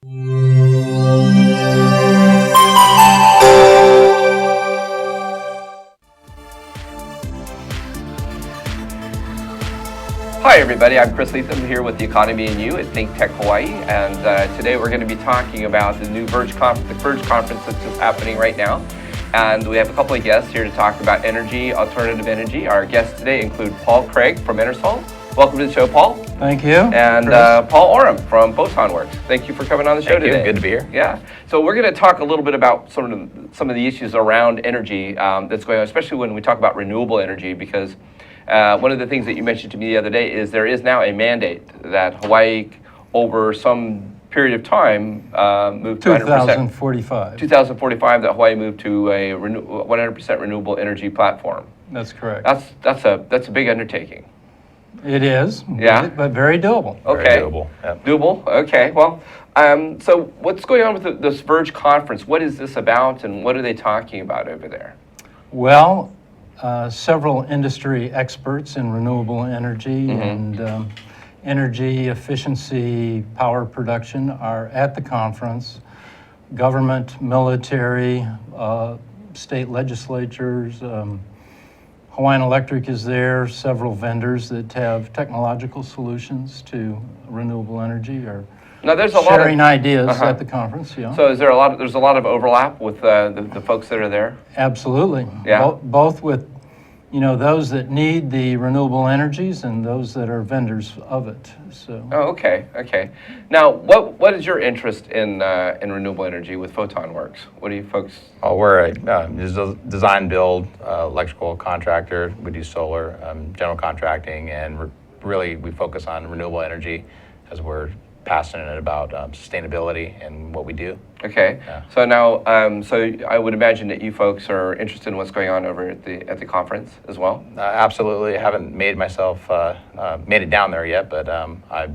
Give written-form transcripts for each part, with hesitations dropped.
Hi everybody, I'm Chris Lethem here with The Economy and You at Think Tech Hawaii, and today we're going to be talking about the new Verge conference that's just happening right now. And we have a couple of guests here to talk about energy, alternative energy. Our guests today include Craig from Ingersoll. Welcome to the show, Paul. Thank you. And Paul Orem from PhotonWorks. Thank you for coming on the show today. Good to be here. Yeah. So we're going to talk a little bit about some of the issues around energy that's going on, especially when we talk about renewable energy, because one of the things that you mentioned to me the other day is there is now a mandate that Hawaii, over some period of time, move to 2045. 2045, that Hawaii moved to a 100% renewable energy platform. That's correct. That's a big undertaking. It is. Yeah. But very doable. Okay. Very doable. Yep. Doable. Okay. Well, so what's going on with this Verge conference? What is this about, and what are they talking about over there? Well, several industry experts in renewable energy and energy efficiency power production are at the conference. Government, military, state legislatures, Hawaiian Electric is there. Several vendors that have technological solutions to renewable energy are Now, there's a sharing lot of ideas at the conference. Yeah. So there's a lot of overlap with the folks that are there? Absolutely. Yeah. Both with, those that need the renewable energies and those that are vendors of it. So. Oh, okay. Now, what is your interest in renewable energy with PhotonWorks? What do you folks? Oh, we're a design build electrical contractor. We do solar, general contracting, and really we focus on renewable energy as we're passionate about sustainability and what we do. Okay. Yeah. So now, so I would imagine that you folks are interested in what's going on over at the conference as well. Absolutely. I haven't made it down there yet, but I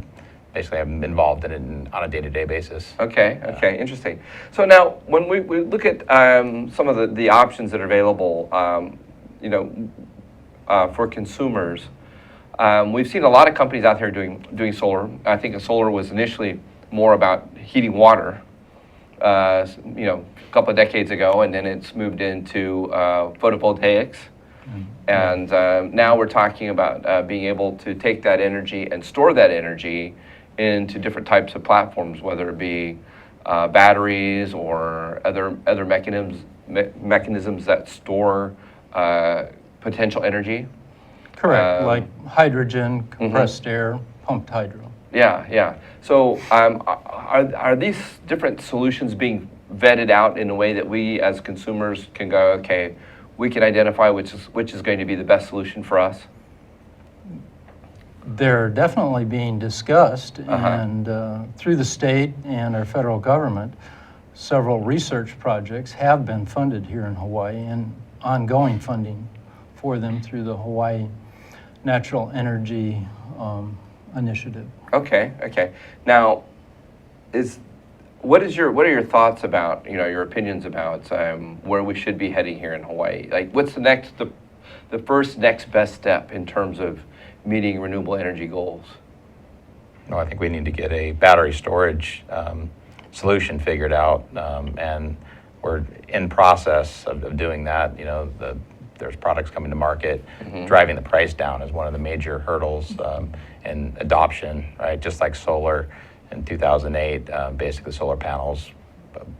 basically am involved in it on a day-to-day basis. Okay. Interesting. So now, when we look at some of the options that are available, for consumers. We've seen a lot of companies out there doing solar. I think solar was initially more about heating water, a couple of decades ago, and then it's moved into photovoltaics. And now we're talking about being able to take that energy and store that energy into different types of platforms, whether it be batteries or other mechanisms that store potential energy. Correct, like hydrogen, compressed air, pumped hydro. Yeah. So are these different solutions being vetted out in a way that we as consumers can go, okay, we can identify which is going to be the best solution for us? They're definitely being discussed, and through the state and our federal government, several research projects have been funded here in Hawaii, and ongoing funding for them through the Hawaii Natural Energy Initiative. Okay. Now, what are your thoughts about, your opinions about where we should be heading here in Hawaii? Like, what's the first next best step in terms of meeting renewable energy goals? No, I think we need to get a battery storage solution figured out, and we're in process of doing that. There's products coming to market. Driving the price down is one of the major hurdles in adoption, right? Just like solar in 2008, basically solar panels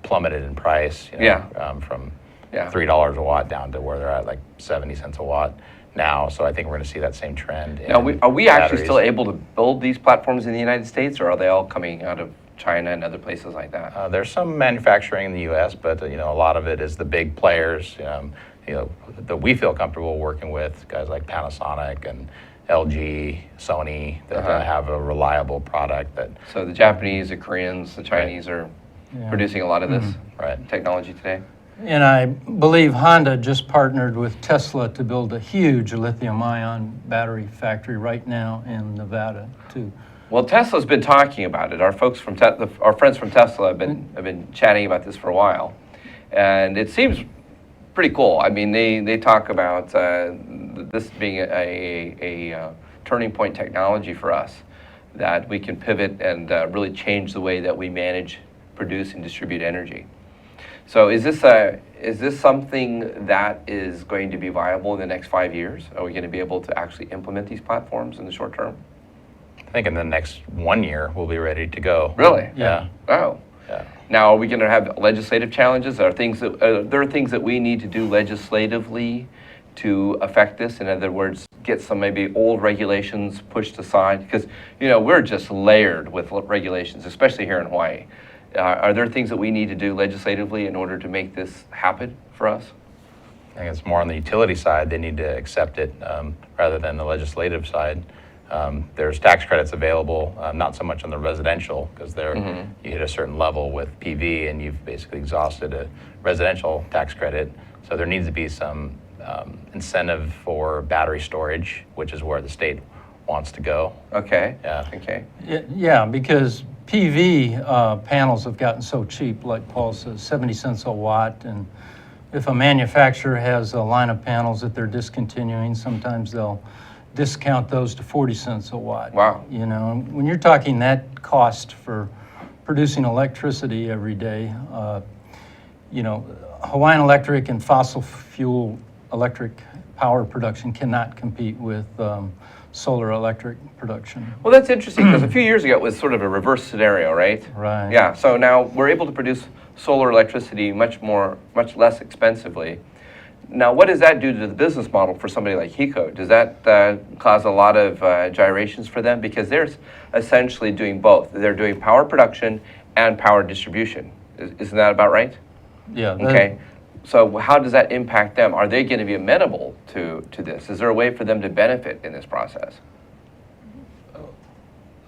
plummeted in price, from $3 a watt down to where they're at like 70 cents a watt now. So I think we're going to see that same trend. Now, are we actually still able to build these platforms in the United States, or are they all coming out of China and other places like that? There's some manufacturing in the U.S., but a lot of it is the big players. That we feel comfortable working with, guys like Panasonic and LG, Sony, that have a reliable product. So the Japanese, the Koreans, the Chinese are producing a lot of this technology today? And I believe Honda just partnered with Tesla to build a huge lithium-ion battery factory right now in Nevada, too. Well, Tesla's been talking about it. Our folks from our friends from Tesla have been chatting about this for a while, and it seems pretty cool. I mean, they talk about this being a turning point technology for us, that we can pivot and really change the way that we manage produce and distribute energy. So is this something that is going to be viable in the next 5 years? Are we going to be able to actually implement these platforms in the short term? I think in the next 1 year, we'll be ready to go. Really? Yeah. Oh. Yeah. Now, are we going to have legislative challenges? Are there things that we need to do legislatively to affect this? In other words, get some maybe old regulations pushed aside? Because, we're just layered with regulations, especially here in Hawaii. Are there things that we need to do legislatively in order to make this happen for us? I think it's more on the utility side. They need to accept it rather than the legislative side. There's tax credits available, not so much on the residential, because you hit a certain level with PV and you've basically exhausted a residential tax credit. So there needs to be some incentive for battery storage, which is where the state wants to go. Okay. Yeah. Okay. Yeah, because PV panels have gotten so cheap, like Paul says, 70 cents a watt. And if a manufacturer has a line of panels that they're discontinuing, sometimes they'll discount those to 40 cents a watt. Wow. When you're talking that cost for producing electricity every day, Hawaiian Electric and fossil fuel electric power production cannot compete with solar electric production. Well, that's interesting because a few years ago it was sort of a reverse scenario, right? Right. Yeah. So now we're able to produce solar electricity much less expensively. Now, what does that do to the business model for somebody like HECO? Does that cause a lot of gyrations for them? Because they're essentially doing both. They're doing power production and power distribution. Isn't that about right? Yeah. Okay. So how does that impact them? Are they going to be amenable to this? Is there a way for them to benefit in this process?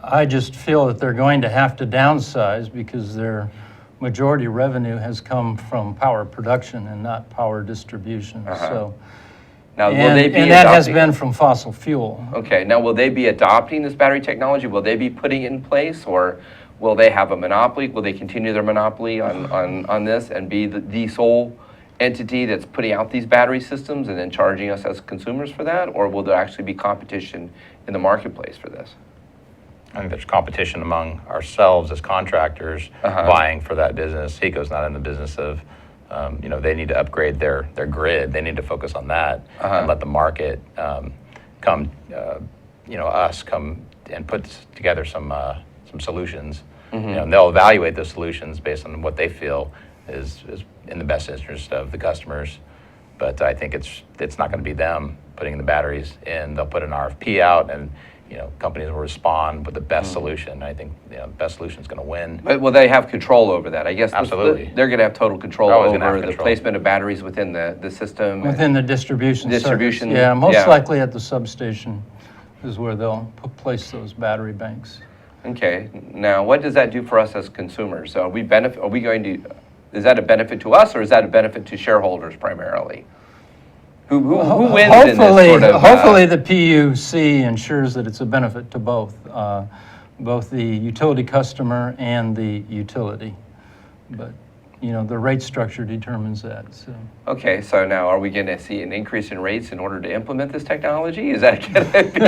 I just feel that they're going to have to downsize because their majority revenue has come from power production and not power distribution. So, now, will they be and that has adopting- been from fossil fuel. Okay. Now, will they be adopting this battery technology? Will they be putting it in place, or will they have a monopoly? Will they continue their monopoly on this and be the sole entity that's putting out these battery systems and then charging us as consumers for that? Or will there actually be competition in the marketplace for this? I think there's competition among ourselves as contractors vying for that business. HECO's not in the business of, they need to upgrade their grid. They need to focus on that and let the market come and put together some solutions. And they'll evaluate those solutions based on what they feel is in the best interest of the customers. But I think it's not going to be them putting the batteries in. They'll put an RFP out, and companies will respond with the best solution. I think the best solution is going to win. But will they have control over that? I guess Absolutely. They're going to have total control They're always gonna over have the control. placement of batteries within the system. Within the distribution Distribution, circuits. Yeah, most yeah. likely at the substation is where they'll place those battery banks. Okay. Now, what does that do for us as consumers? So is that a benefit to us, or is that a benefit to shareholders primarily? Who wins in this sort of... Hopefully the PUC ensures that it's a benefit to both the utility customer and the utility. But, the rate structure determines that. So. Okay, so now are we going to see an increase in rates in order to implement this technology? Is that going to be...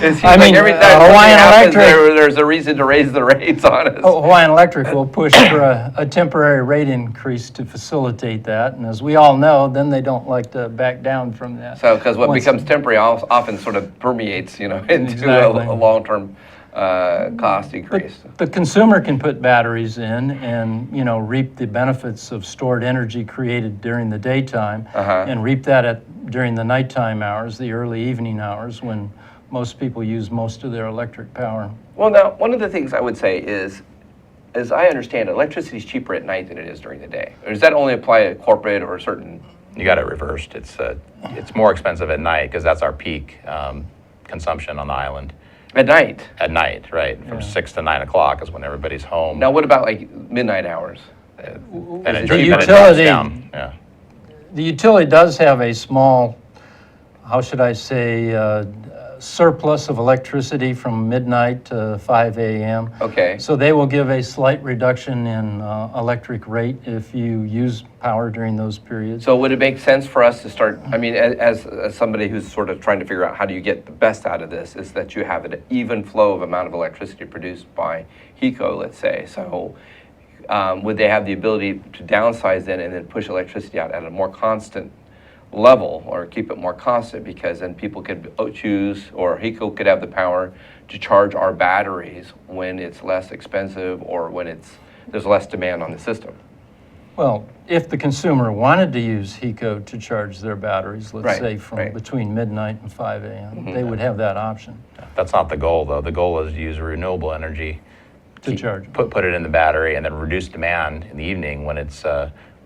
It seems like every time something Hawaiian happens, Electric- there's a reason to raise the rates on us. Hawaiian Electric will push for a temporary rate increase to facilitate that. And as we all know, then they don't like to back down from that. So, because what Once- becomes temporary often sort of permeates, into Exactly. a long-term cost increase. The consumer can put batteries in and, reap the benefits of stored energy created during the daytime and reap that during the nighttime hours, the early evening hours when most people use most of their electric power. Well, now, one of the things I would say is, as I understand it, electricity is cheaper at night than it is during the day. Or does that only apply to corporate or certain... You got it reversed. It's more expensive at night because that's our peak consumption on the island. At night? At night, right? From 6 to 9 o'clock is when everybody's home. Now, what about like midnight hours? And The drops utility- down. Yeah. The utility does have a small, how should I say, surplus of electricity from midnight to 5 a.m. Okay. So they will give a slight reduction in electric rate if you use power during those periods. So would it make sense for us to start, I mean, as somebody who's sort of trying to figure out how do you get the best out of this, is that you have an even flow of amount of electricity produced by HECO, let's say. So would they have the ability to downsize then and then push electricity out at a more constant level, or keep it more constant, because then people could choose, or HECO could have the power to charge our batteries when it's less expensive or when there's less demand on the system. Well, if the consumer wanted to use HECO to charge their batteries, let's Right, say from right. between midnight and 5 a.m., they would have that option That's not the goal, though. The goal is to use renewable energy to charge. put it in the battery, and then reduce demand in the evening when it's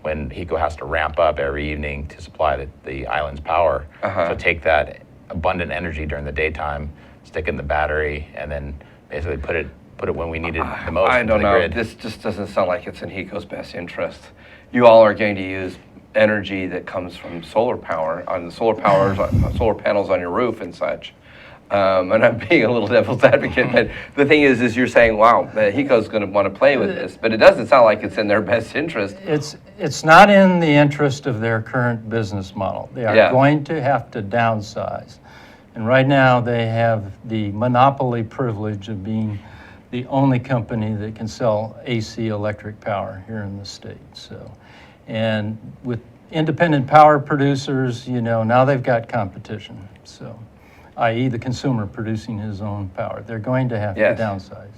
when HECO has to ramp up every evening to supply the island's power. So take that abundant energy during the daytime, stick it in the battery, and then basically put it when we need it the most. I into don't the know. grid. This just doesn't sound like it's in HECO's best interest. You all are going to use energy that comes from solar power on the solar panels on your roof and such. And I'm being a little devil's advocate, but the thing is you're saying, wow, HECO's going to want to play with this, but it doesn't sound like it's in their best interest. It's not in the interest of their current business model. They are Yeah. going to have to downsize. And right now, they have the monopoly privilege of being the only company that can sell AC electric power here in the state. So, and with independent power producers, now they've got competition. So, i.e. the consumer producing his own power. They're going to have Yes. to downsize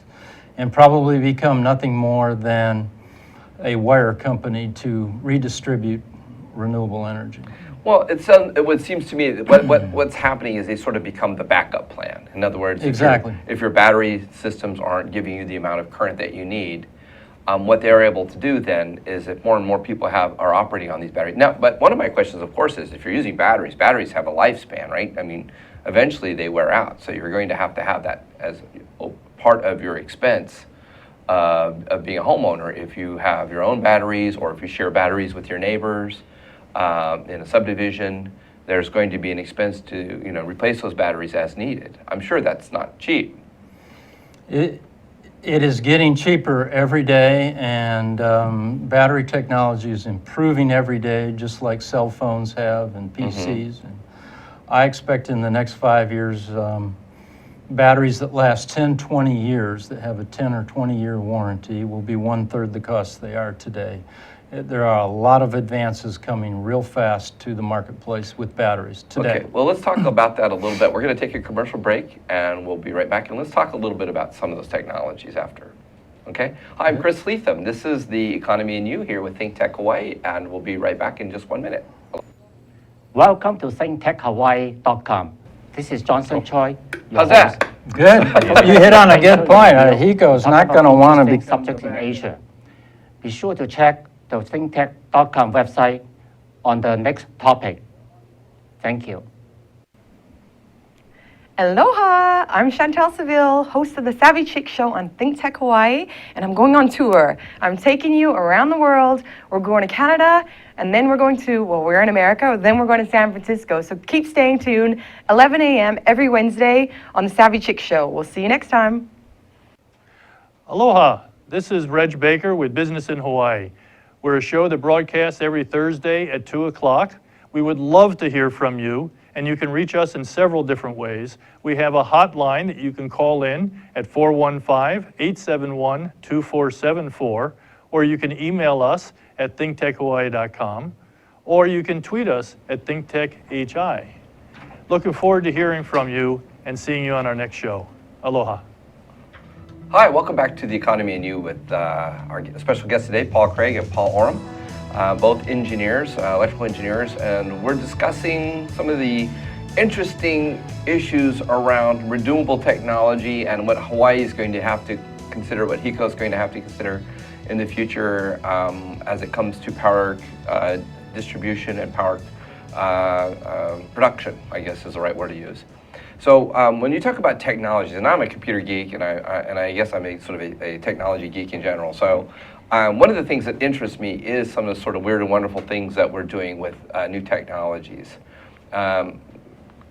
and probably become nothing more than a wire company to redistribute renewable energy. Well, what seems to me, what's happening is they sort of become the backup plan. In other words, Exactly. if your battery systems aren't giving you the amount of current that you need, what they're able to do then is, if more and more people are operating on these batteries. Now, but one of my questions, of course, is if you're using batteries have a lifespan, right? I mean, eventually they wear out. So you're going to have that as part of your expense of being a homeowner. If you have your own batteries, or if you share batteries with your neighbors in a subdivision, there's going to be an expense to replace those batteries as needed. I'm sure that's not cheap. It is getting cheaper every day, and battery technology is improving every day, just like cell phones have and PCs. And I expect in the next 5 years, batteries that last 10, 20 years, that have a 10 or 20-year warranty, will be 1/3 the cost they are today. There are a lot of advances coming real fast to the marketplace with batteries today. Okay, well, let's talk about that a little bit. We're going to take a commercial break, and we'll be right back. And let's talk a little bit about some of those technologies after. Okay? Hi, I'm Chris Lethem. This is The Economy and You here with Think Tech Hawaii, and we'll be right back in just 1 minute. Welcome to thinktechhawaii.com. This is Johnson Choi. your How's that? host. Good. You hit on a good point. HECO is Talk not about going to want to interesting be. subjects in Asia. Be sure to check the thinktech.com website on the next topic. Thank you. Aloha! I'm Chantel Seville, host of the Savvy Chick Show on Think Tech Hawaii, and I'm going on tour. I'm taking you around the world. We're going to Canada, and then we're going to, we're in America, then we're going to San Francisco. So keep staying tuned, 11 a.m. every Wednesday on the Savvy Chick Show. We'll see you next time. Aloha, this is Reg Baker with Business in Hawaii. We're a show that broadcasts every Thursday at 2 o'clock. We would love to hear from you, and you can reach us in several different ways. We have a hotline that you can call in at 415-871-2474, or you can email us at thinktechhawaii.com, or you can tweet us at thinktechhi. Looking forward to hearing from you and seeing you on our next show. Aloha. Hi, welcome back to The Economy and You with our special guests today, Craig and Paul Orem, both engineers, electrical engineers, and we're discussing some of the interesting issues around renewable technology and what Hawaii is going to have to consider, what HECO is going to have to consider in the future as it comes to power distribution and power production, I guess is the right word to use. So when you talk about technologies, and I'm a computer geek, and I guess I'm a sort of a technology geek in general. So one of the things that interests me is some of the sort of weird and wonderful things that we're doing with new technologies. Can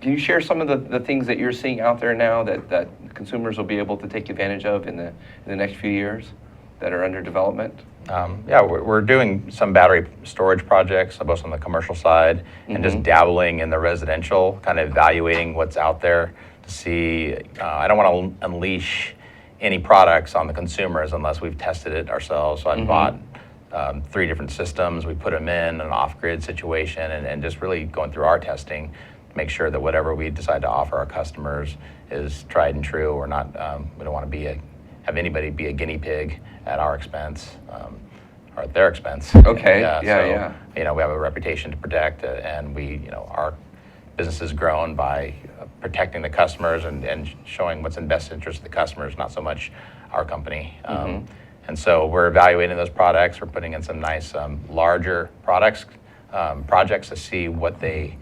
you share some of the things that you're seeing out there now that consumers will be able to take advantage of in the next few years that are under development? Yeah, we're doing some battery storage projects, both on the commercial side and just dabbling in the residential, kind of evaluating what's out there to see. I don't want to unleash any products on the consumers unless we've tested it ourselves. So I've bought 3 different systems. We put them in an off-grid situation and just really going through our testing to make sure that whatever we decide to offer our customers is tried and true. We're not, we don't want to have anybody be a guinea pig at our expense or at their expense. Okay, You know, we have a reputation to protect, and our business has grown by protecting the customers and showing what's in best interest of the customers, not so much our company. And so we're evaluating those products. We're putting in some nice larger projects to see what they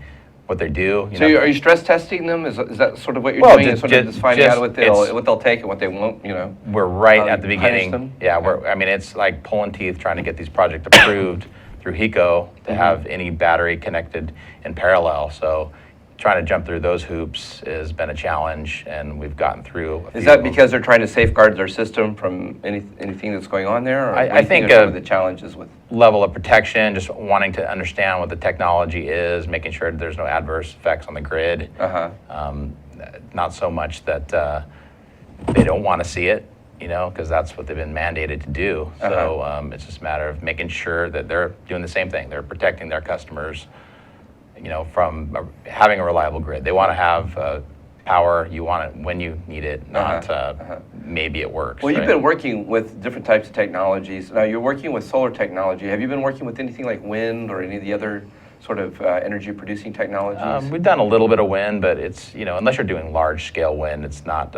do. So are you stress testing them? Is that sort of what you're Well, doing? just- Is sort of just finding just- out what they'll take and what they won't, you know? We're right How at the you punish beginning. them? Yeah, I mean, it's like pulling teeth trying to get these projects approved through HECO to have any battery connected in parallel. So trying to jump through those hoops has been a challenge, and we've gotten through a few Is that of them. because they're trying to safeguard their system from anything that's going on there? Or I what do you think, are some of the challenges with? Level of protection, just wanting to understand what the technology is, making sure there's no adverse effects on the grid. Not so much that they don't want to see it, you know, because that's what they've been mandated to do. So it's just a matter of making sure that they're doing the same thing. They're protecting their customers, you know, from having a reliable grid. They want to have power. You want it when you need it, not maybe it works. Well, you've right? been working with different types of technologies. Now you're working with solar technology. Have you been working with anything like wind or any of the other sort of energy producing technologies? We've done a little bit of wind, but it's, you know, unless you're doing large scale wind, it's not,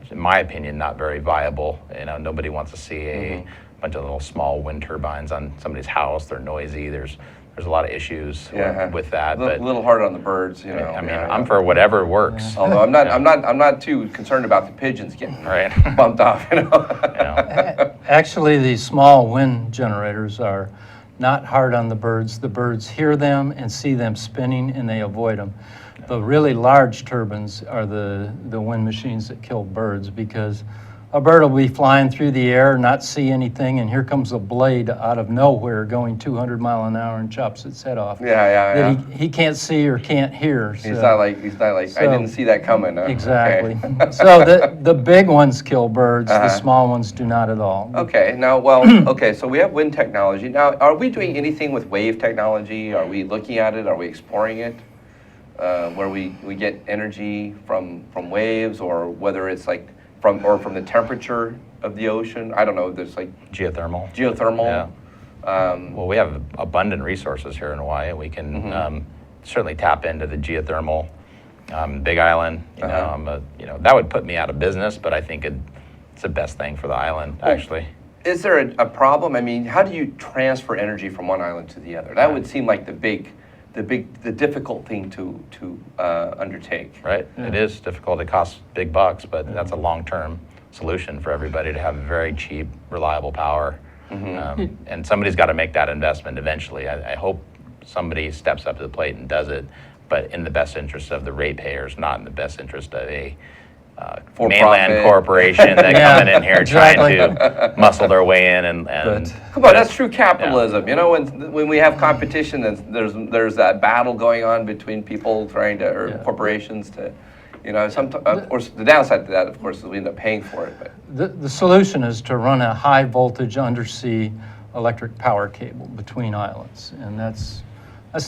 in my opinion, not very viable. You know, nobody wants to see a bunch of little small wind turbines on somebody's house. They're noisy. There's a lot of issues with that. A little hard on the birds, you know. I mean, I'm for whatever works. Although I'm not too concerned about the pigeons getting Right. bumped off, you know. You know. Actually, these small wind generators are not hard on the birds. The birds hear them and see them spinning, and they avoid them. The really large turbines are the wind machines that kill birds, because a bird will be flying through the air, not see anything, and here comes a blade out of nowhere going 200 mile an hour and chops its head off. Yeah. That he can't see or can't hear. He's not like I didn't see that coming. Exactly. Okay. So the big ones kill birds, the small ones do not at all. Okay, now, okay, so we have wind technology. Now, are we doing anything with wave technology? Are we looking at it? Are we exploring it? Where we get energy from waves, or whether it's like from the temperature of the ocean? I don't know, there's like Geothermal. geothermal. Yeah. Well, we have abundant resources here in Hawaii. We can certainly tap into the geothermal. Big Island, you know, that would put me out of business, but I think it's the best thing for the island, actually. Is there a problem? I mean, how do you transfer energy from one island to the other? That would seem like the difficult thing to undertake. Right. It is difficult. It costs big bucks, but that's a long-term solution for everybody to have very cheap, reliable power. And somebody's got to make that investment eventually. I hope somebody steps up to the plate and does it, but in the best interest of the ratepayers, not in the best interest of a mainland corporation that coming in here trying to muscle their way in and Come on, that's true capitalism. You know, when we have competition, and there's that battle going on between people trying to, or corporations to, you know, of course, the downside to that, of course, is we end up paying for it. But The solution is to run a high voltage undersea electric power cable between islands, and that's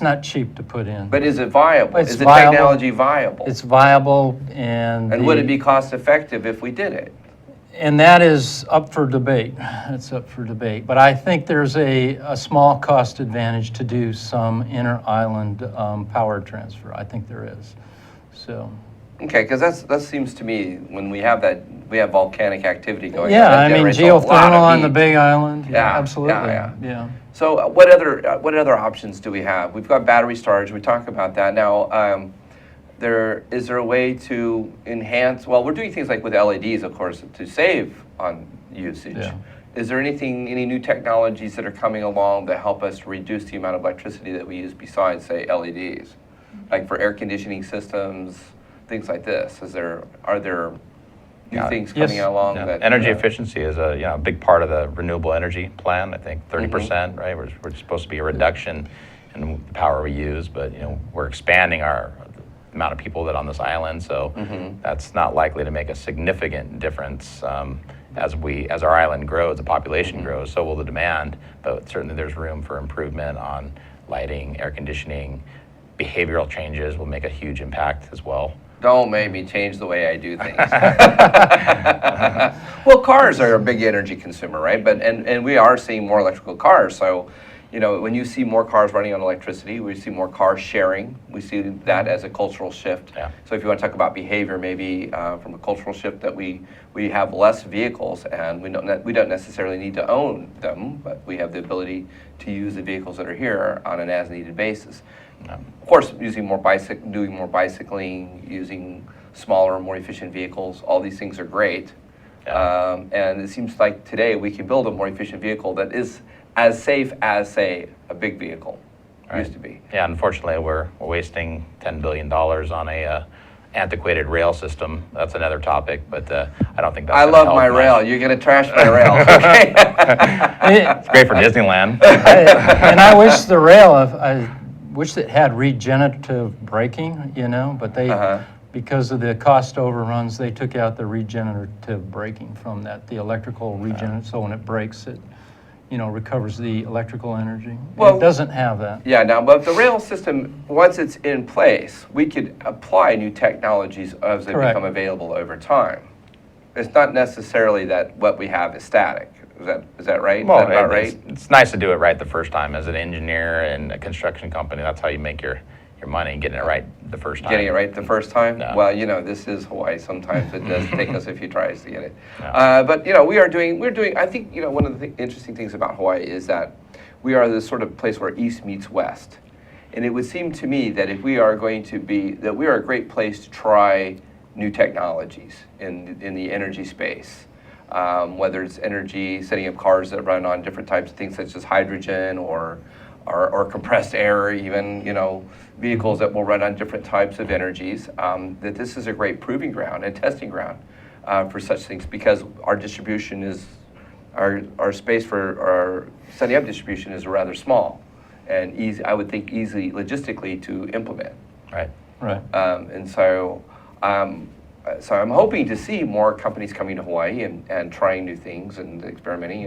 not cheap to put in. Is it viable? It's Is the viable. technology viable? It's viable, and would it be cost effective if we did it? And that is up for debate. It's up for debate. But I think there's a small cost advantage to do some inter-island power transfer. I think there is. So. Okay, because that seems to me, when we have volcanic activity going on. Yeah, that I mean, generates a lot of geothermal on the heat. Big Island. Yeah, Absolutely. yeah. So what other options do we have? We've got battery storage. We talk about that now. Is there a way to enhance? Well, we're doing things like with LEDs, of course, to save on usage. Yeah. Is there any new technologies that are coming along that help us reduce the amount of electricity that we use besides, say, LEDs, like for air conditioning systems, things like this? Are there new things coming along? Yeah. That Energy efficiency is a big part of the renewable energy plan. I think 30%, right? We're supposed to be a reduction in the power we use, but we're expanding our the amount of people that on this island, so that's not likely to make a significant difference. As our island grows, the population grows, so will the demand, but certainly there's room for improvement on lighting, air conditioning. Behavioral changes will make a huge impact as well. Don't make me change the way I do things. Well, cars are a big energy consumer, right? But and we are seeing more electrical cars. So, you know, when you see more cars running on electricity, we see more car sharing. We see that as a cultural shift. Yeah. So if you want to talk about behavior, maybe from a cultural shift, that we have less vehicles, and we don't necessarily need to own them, but we have the ability to use the vehicles that are here on an as-needed basis. Of course, doing more bicycling, using smaller, more efficient vehicles, all these things are great. Yeah. And it seems like today we can build a more efficient vehicle that is as safe as, say, a big vehicle used to be. Yeah, unfortunately, we're wasting $10 billion on a antiquated rail system. That's another topic, but I don't think that's I gonna love help my much. rail. You're going to trash my rail. Okay. It's great for Disneyland. And I wish the rail, I wish it had regenerative braking, you know, but they, because of the cost overruns, they took out the regenerative braking from that, the electrical regenerative, so when it brakes, it, you know, recovers the electrical energy. Well, it doesn't have that. Yeah, now, but the rail system, once it's in place, we could apply new technologies as they Correct. become available over time. It's not necessarily that what we have is static. Is that right? Well, is that about right? it's nice to do it right the first time. As an engineer and a construction company, that's how you make your money, getting it right the first time. Getting it right the first time? No. Well, you know, this is Hawaii. Sometimes it does take us a few tries to get it. Yeah. But, you know, we're doing, I think, you know, one of the interesting things about Hawaii is that we are this sort of place where East meets West. And it would seem to me that if we are going to be, that we are a great place to try new technologies in the energy space. Whether it's energy, setting up cars that run on different types of things such as hydrogen or compressed air, even, you know, vehicles that will run on different types of energies, that this is a great proving ground and testing ground for such things, because our distribution is, our space for our setting up distribution is rather small and easy, I would think easy logistically to implement. Right. Right. And so I'm hoping to see more companies coming to Hawaii and trying new things and experimenting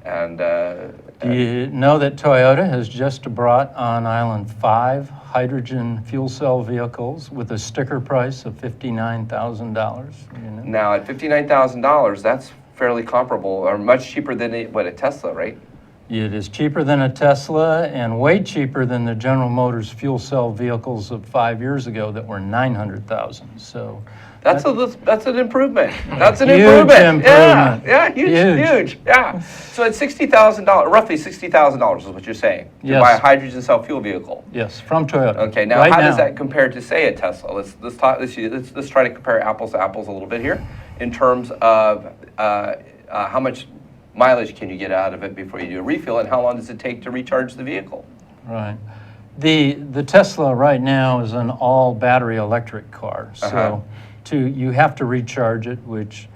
and Do you know that Toyota has just brought on island 5 hydrogen fuel cell vehicles with a sticker price of $59,000? You know? now at $59,000, that's fairly comparable or much cheaper than a Tesla, right? It is cheaper than a Tesla and way cheaper than the General Motors fuel cell vehicles of 5 years ago that were $900,000. So That's an improvement. That's an Huge improvement. improvement. Yeah, huge. Yeah. So it's $60,000, roughly $60,000 is what you're saying to Yes. buy a hydrogen cell fuel vehicle. yes, from Toyota. Okay. Now, Right how does that compare to, say, a Tesla? Let's try to compare apples to apples a little bit here in terms of how much mileage can you get out of it before you do a refill, and how long does it take to recharge the vehicle? Right. The Tesla right now is an all battery electric car. So you have to recharge it, which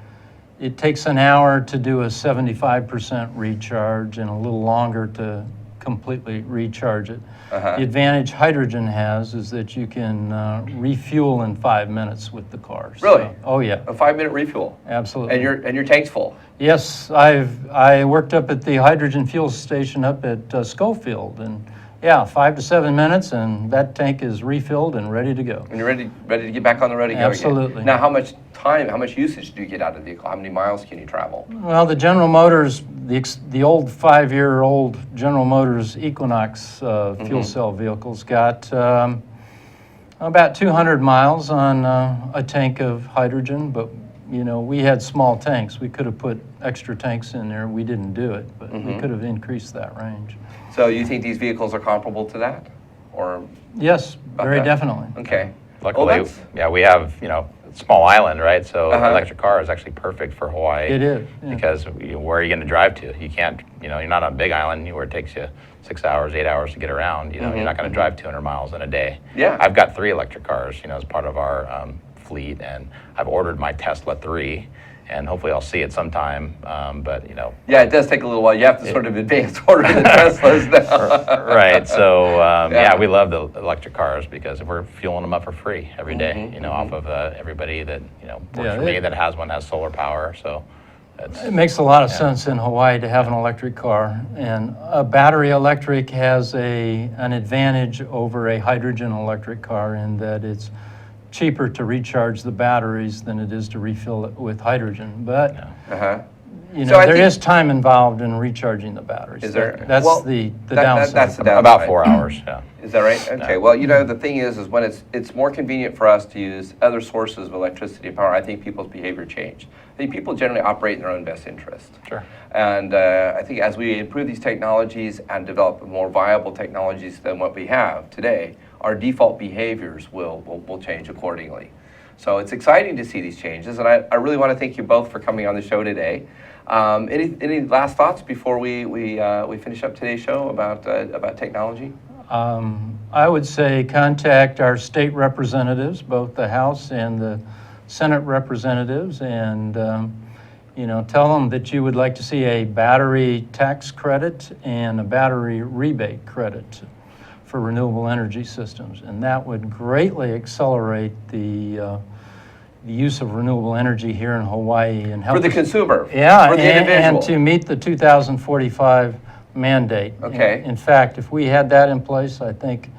it takes an hour to do a 75% recharge and a little longer to completely recharge it. The advantage hydrogen has is that you can refuel in 5 minutes with the car. Really? So, oh yeah, A 5-minute refuel, absolutely. and your tank's full. Yes, I worked up at the hydrogen fuel station up at Schofield, and yeah, 5 to 7 minutes, and that tank is refilled and ready to go. And you're ready to get back on the road and go again. Absolutely. Now, how much usage do you get out of the vehicle? How many miles can you travel? Well, the General Motors, the old 5-year-old General Motors Equinox fuel cell vehicles got about 200 miles on a tank of hydrogen, but you know, we had small tanks. We could have put extra tanks in there. We didn't do it, but we could have increased that range. So you think these vehicles are comparable to that? Or, Yes, very that? definitely. okay. Luckily, that's- yeah, we have, you know, a small island, right? So Uh-huh. an electric car is actually perfect for Hawaii. It is, yeah. Because where are you going to drive to? You can't, you know, you're not on a big island where it takes you 6 hours, 8 hours to get around. You know, you're not going to drive 200 miles in a day. Yeah. I've got 3 electric cars, you know, as part of our fleet, and I've ordered my Tesla 3. and hopefully I'll see it sometime. But you know, Yeah, it does take a little while. You have to sort of advance order the Teslas now. right. So Yeah. yeah, we love the electric cars because we're fueling them up for free every day. You know, off of everybody that works Yeah, for me that has one has solar power. So that's It makes a lot of sense in Hawaii to have an electric car, and a battery electric has an advantage over a hydrogen electric car in that it's cheaper to recharge the batteries than it is to refill it with hydrogen. But Uh-huh. there I think- is time involved in recharging the batteries. Is there? That's Well, the that- downside. that's the downside. about 4 hours. Yeah. Is that right? Okay. Well, the thing is when it's more convenient for us to use other sources of electricity and power, I think people's behavior change. I think people generally operate in their own best interest. Sure. And I think as we improve these technologies and develop more viable technologies than what we have today, our default behaviors will change accordingly. So it's exciting to see these changes, and I really want to thank you both for coming on the show today. Any last thoughts before we finish up today's show about technology? I would say contact our state representatives, both the House and the Senate representatives, and tell them that you would like to see a battery tax credit and a battery rebate credit for renewable energy systems, and that would greatly accelerate the use of renewable energy here in Hawaii and help For the us- consumer, Yeah, for the and individual. to meet the 2045 mandate. Okay. In fact, if we had that in place, I think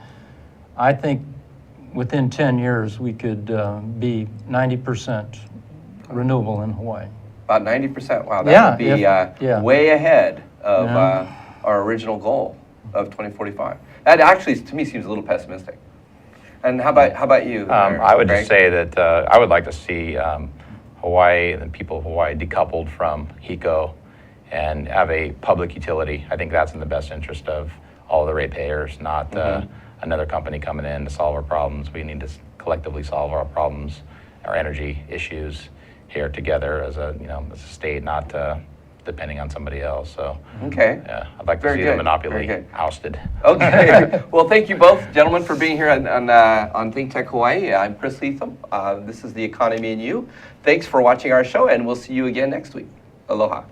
within 10 years we could be 90% renewable in Hawaii. About 90%. Wow, that Yeah, would be yeah. way ahead of Yeah. our original goal of 2045. That actually, to me, seems a little pessimistic. And how about you? I would just Craig? say that I would like to see Hawaii and the people of Hawaii decoupled from HECO and have a public utility. I think that's in the best interest of all the ratepayers, not another company coming in to solve our problems. We need to collectively solve our problems, our energy issues here together as a state, not depending on somebody else. So Okay. yeah, I'd like to Very see good, the monopoly very good. ousted. Okay. Well, thank you both, gentlemen, for being here on Think Tech Hawaii. I'm Chris Lethem. This is The Economy and You. Thanks for watching our show, and we'll see you again next week. Aloha.